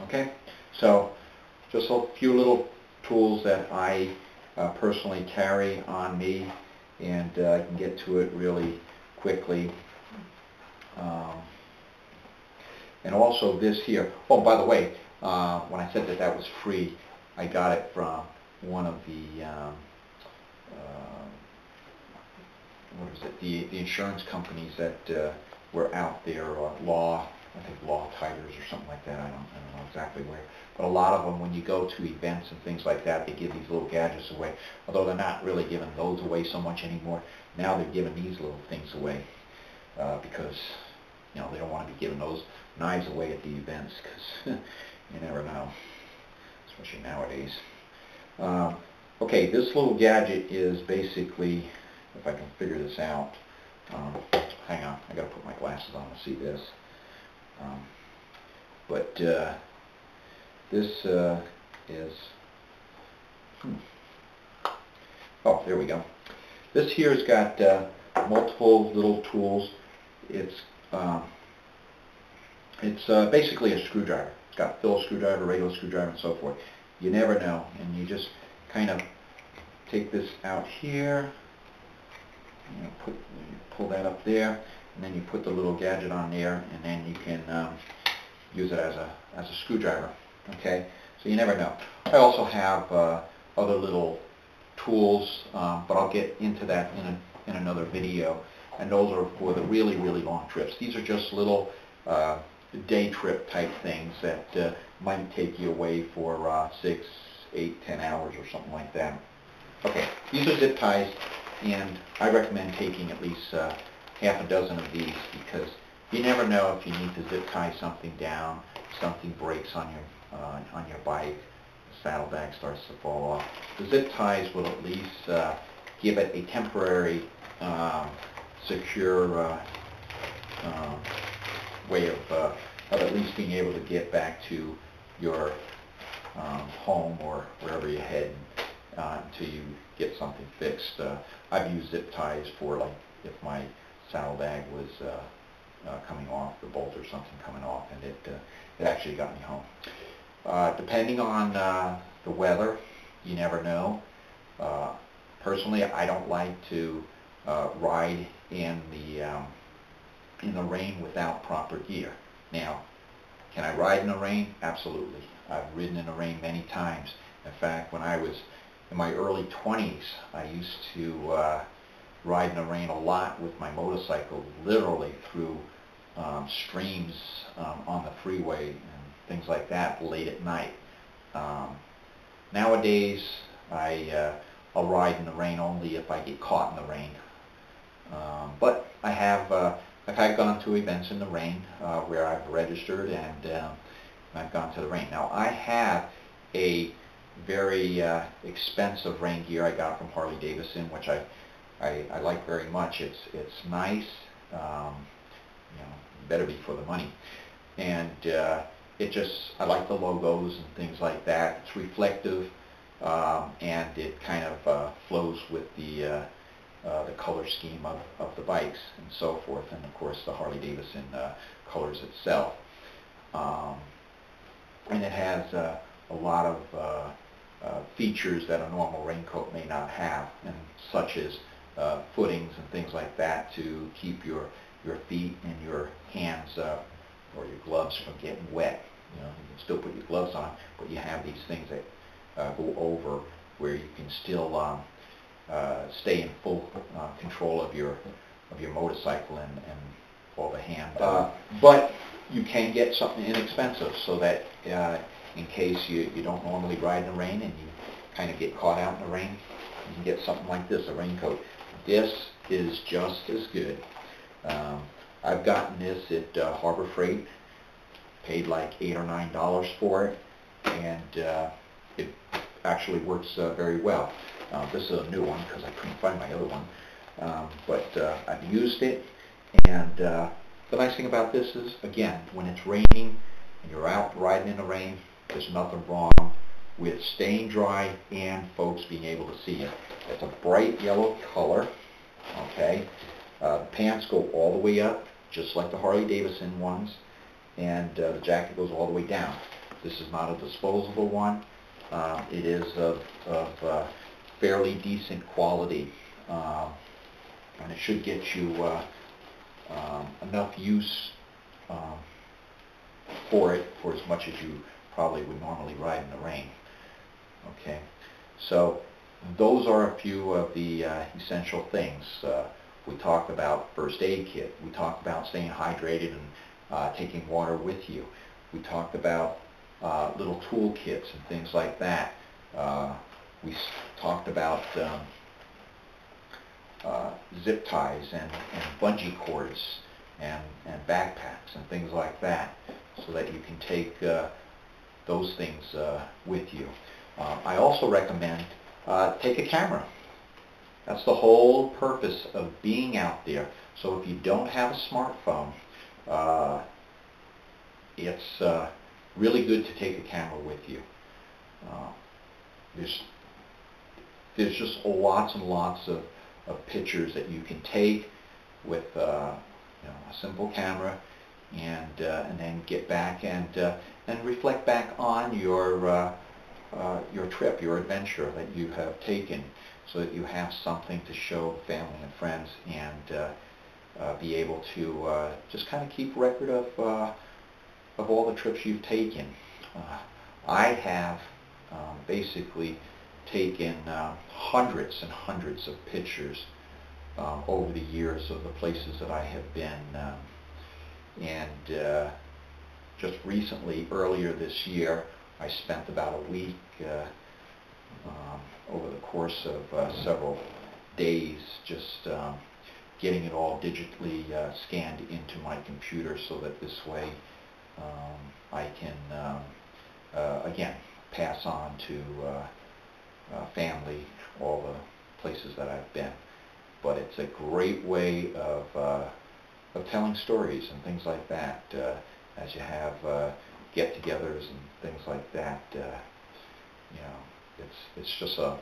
Okay, so just a few little tools that I personally carry on me, and I can get to it really quickly. And also this here. Oh, by the way, when I said that that was free, I got it from one of the what is it? The insurance companies that were out there, I think Law Tigers or something like that. I don't know exactly where. But a lot of them, when you go to events and things like that, they give these little gadgets away. Although they're not really giving those away so much anymore. Now they're giving these little things away because they don't want to be giving those knives away at the events because you never know, especially nowadays. Okay, this little gadget is basically, if I can figure this out, hang on, I gotta put my glasses on to see this. But this is, oh, there we go. This here's got multiple little tools. It's basically a screwdriver. It's got a Phillips screwdriver, regular screwdriver, and so forth. You never know, and you just kind of take this out here. You pull that up there, and then you put the little gadget on there, and then you can use it as a screwdriver. Okay, so you never know. I also have other little tools, but I'll get into that in another video. And those are for the really, really long trips. These are just little day trip type things that might take you away for 6, 8, 10 hours or something like that. Okay, these are zip ties, and I recommend taking at least half a dozen of these because you never know if you need to zip tie something down, something breaks on your bike, the saddlebag starts to fall off. The zip ties will at least give it a temporary secure way of at least being able to get back to your home or wherever you head until you get something fixed. I've used zip ties for, like, if my saddlebag was coming off, the bolt or something coming off, and it actually got me home. Depending on the weather, you never know. Personally, I don't like to ride in the rain without proper gear. Now, can I ride in the rain? Absolutely. I've ridden in the rain many times. In fact, when I was in my early 20s, I used to ride in the rain a lot with my motorcycle, literally through streams on the freeway and things like that late at night. Nowadays, I'll ride in the rain only if I get caught in the rain. But I've gone to events in the rain where I've registered and I've gone to the rain. Now, I have a very expensive rain gear I got from Harley Davidson, which I like very much. It's nice, better be for the money, and I like the logos and things like that. It's reflective, and it kind of flows with the color scheme of the bikes and so forth, and of course the Harley Davidson colors itself. And it has a lot of features that a normal raincoat may not have, and such as footings and things like that to keep your feet and your hands or your gloves from getting wet. You can still put your gloves on, but you have these things that go over where you can still stay in full control of your motorcycle and all the hand. But you can get something inexpensive so that in case you don't normally ride in the rain and you kind of get caught out in the rain, you can get something like this, a raincoat. This is just as good. I've gotten this at Harbor Freight, paid like $8 or $9 for it, and it actually works very well. This is a new one because I couldn't find my other one, but I've used it, and the nice thing about this is, again, when it's raining and you're out riding in the rain, there's nothing wrong with staying dry and folks being able to see it. It's a bright yellow color, okay? The pants go all the way up, just like the Harley Davidson ones, and the jacket goes all the way down. This is not a disposable one. It is of fairly decent quality, and it should get you enough use for it for as much as you probably would normally ride in the rain. Okay, so those are a few of the essential things. We talked about first aid kit. We talked about staying hydrated and taking water with you. We talked about little tool kits and things like that. We talked about zip ties and bungee cords and backpacks and things like that, so that you can take those things with you. I also recommend take a camera. That's the whole purpose of being out there. So if you don't have a smartphone, it's really good to take a camera with you. There's just lots and lots of pictures that you can take with a simple camera, and then get back and reflect back on your trip, your adventure that you have taken, so that you have something to show family and friends, and be able to just kind of keep record of all the trips you've taken. I have basically taken hundreds and hundreds of pictures over the years of the places that I have been, and just recently, earlier this year, I spent about a week over the course of several days just getting it all digitally scanned into my computer, so that this way I can again pass on to family all the places that I've been. But it's a great way of telling stories and things like that, as you have get-togethers and things like that. It's just a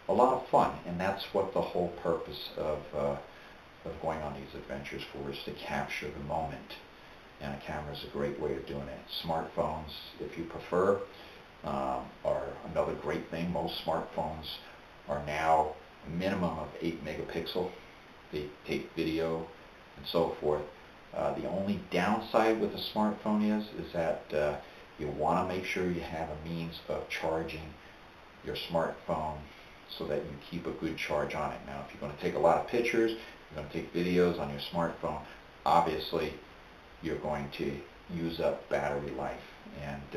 lot of fun, and that's what the whole purpose of going on these adventures for, is to capture the moment. And a camera is a great way of doing it. Smartphones, if you prefer, are another great thing. Most smartphones are now a minimum of 8 megapixel. They take video and so forth. The only downside with a smartphone is that you want to make sure you have a means of charging your smartphone so that you keep a good charge on it. Now, if you're going to take a lot of pictures, you're going to take videos on your smartphone, obviously you're going to use up battery life, and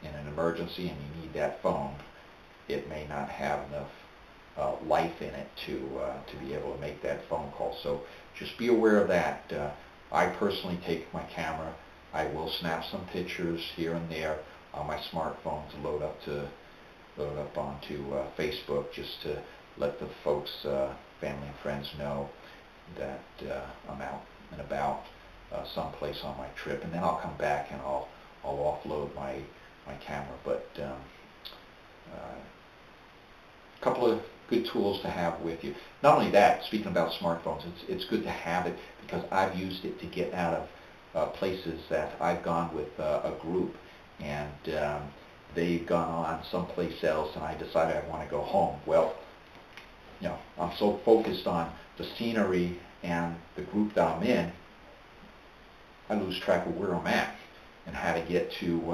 in an emergency and you need that phone, it may not have enough life in it to be able to make that phone call. So just be aware of that. I personally take my camera. I will snap some pictures here and there on my smartphone to load up onto Facebook, just to let the folks, family and friends, know that I'm out and about someplace on my trip, and then I'll come back and I'll offload my camera. But a couple of good tools to have with you. Not only that, speaking about smartphones, it's good to have it because I've used it to get out of places that I've gone with a group, and they've gone on someplace else, and I decided I want to go home. Well, I'm so focused on the scenery and the group that I'm in, I lose track of where I'm at and how to get to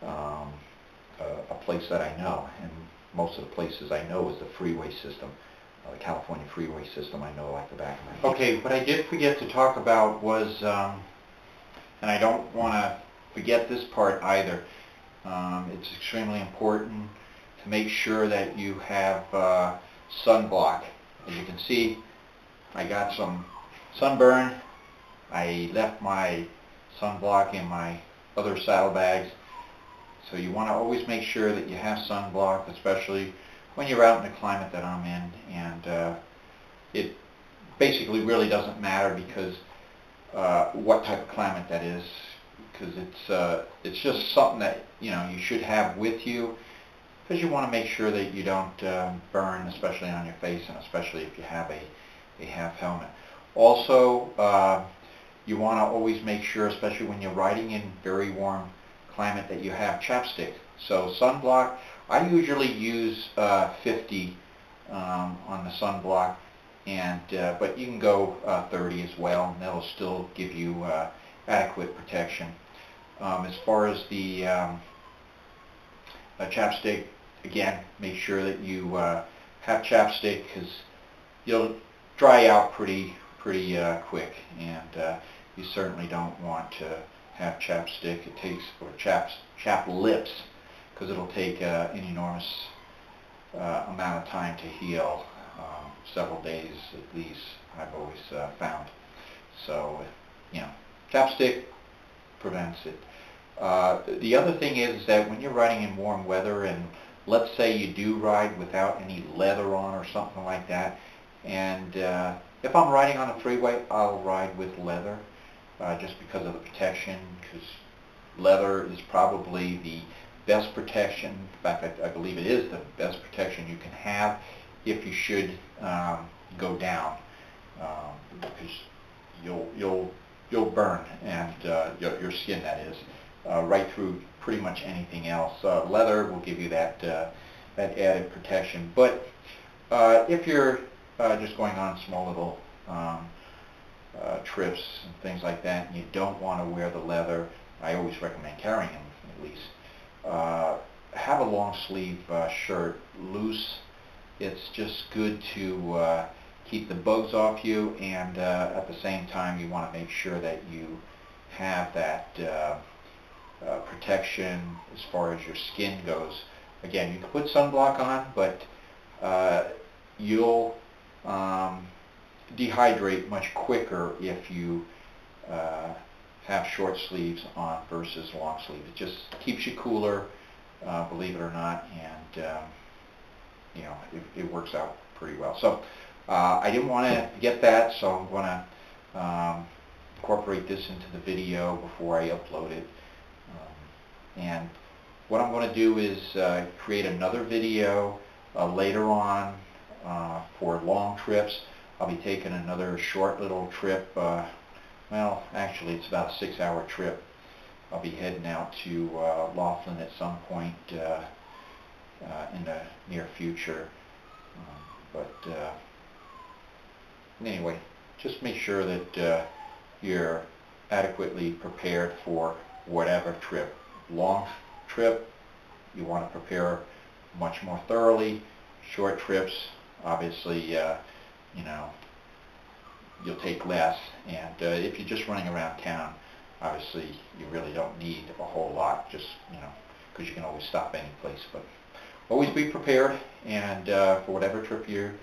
a place that I know. And most of the places I know is the freeway system. The California freeway system I know like the back of my hand. Okay, what I did forget to talk about was, and I don't want to forget this part either, it's extremely important to make sure that you have sunblock. As you can see, I got some sunburn. I left my sunblock in my other saddlebags. So you want to always make sure that you have sunblock, especially when you're out in the climate that I'm in. And it basically really doesn't matter because what type of climate that is, because it's just something that you should have with you, because you want to make sure that you don't burn, especially on your face, and especially if you have a half helmet. Also, you want to always make sure, especially when you're riding in very warm climate that you have chapstick. So sunblock, I usually use 50 on the sunblock, and but you can go 30 as well, and that'll still give you adequate protection. As far as the chapstick, again, make sure that you have chapstick, because you'll dry out pretty quick, and you certainly don't want to have chapstick. It takes, or chap lips, because it'll take an enormous amount of time to heal, several days at least, I've always found. So, you know, chapstick prevents it. The other thing is that when you're riding in warm weather, and let's say you do ride without any leather on or something like that, and if I'm riding on the freeway, I'll ride with leather just because of the protection, because leather is probably the best protection. In fact, I believe it is the best protection you can have if you should go down, because you'll burn, and your skin, that is, right through pretty much anything else. Leather will give you that added protection. But if you're just going on small little trips and things like that, and you don't want to wear the leather, I always recommend carrying them at least. Have a long sleeve shirt, loose. It's just good to keep the bugs off you, and at the same time you want to make sure that you have that protection as far as your skin goes. Again, you can put sunblock on, but you'll dehydrate much quicker if you have short sleeves on versus long sleeve. It just keeps you cooler, believe it or not, and you know, it works out pretty well. So I didn't want to get that, so I'm going to incorporate this into the video before I upload it. And what I'm going to do is create another video later on for long trips. I'll be taking another short little trip. Well, actually it's about a 6-hour trip. I'll be heading out to Laughlin at some point in the near future. But anyway, just make sure that you're adequately prepared for whatever trip. Long trip, you want to prepare much more thoroughly. Short trips, obviously, you know, you'll take less. And if you're just running around town, obviously you really don't need a whole lot, just, you know, because you can always stop any place. But always be prepared, and for whatever trip you're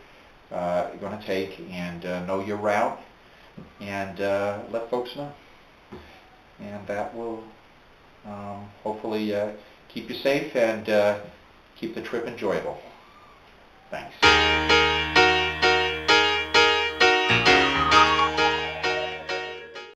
going to take, and know your route, and let folks know. And that will hopefully keep you safe and keep the trip enjoyable. Thanks.